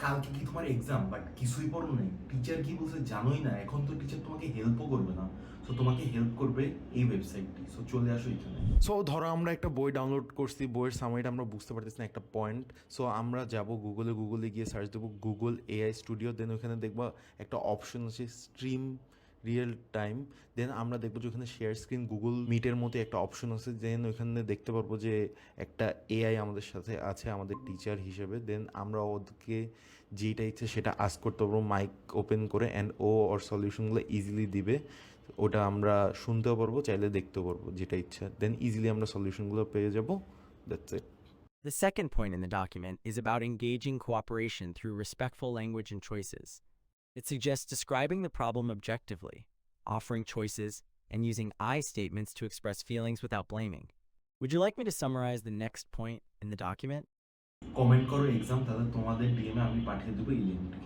কালকে কি তোমার এক্সাম, বাট কিছুই পড়ো নাই? টিচার কি বলছে জানোই না? এখন তো টিচার তোমাকে হেল্পও করবে না। সো তোমাকে হেল্প করবে এই ওয়েবসাইটটি। সো চলে আসো এখানে। সো ধরো আমরা একটা বই ডাউনলোড করছি, বইয়ের সামারিটা আমরা বুঝতে পারতেছি না একটা পয়েন্ট। সো আমরা যাব গুগলে গিয়ে সার্চ দেবো গুগল এআই স্টুডিও। দেন ওখানে দেখবো একটা অপশন আছে স্ট্রিম রিয়েল টাইম। দেন আমরা দেখবো যে ওখানে শেয়ার স্ক্রিন গুগল মিটের মতো একটা অপশন আছে। দেন ওখানে দেখতে পারবো যে একটা এআই আমাদের সাথে আছে আমাদের টিচার হিসেবে। দেন আমরা ওদেরকে যেটা ইচ্ছে সেটা আস্ক করতে পারবো মাইক ওপেন করে, অ্যান্ড ও ওর সলিউশনগুলো ইজিলি দিবে। ওটা আমরা শুনতেও পারবো, চাইলে দেখতেও পারবো, যেটা ইচ্ছা। দেন ইজিলি আমরা সলিউশনগুলো পেয়ে যাবো। That's it. The second point in the document is about engaging cooperation through respectful language and choices. It suggests describing the problem objectively, offering choices, and using I statements to express feelings without blaming. Would you like me to summarize the next point in the document? Comment করো exam, তাহলে তোমাদের ডিএমে আমি পাঠিয়ে দেবো এই লিঙ্কটি।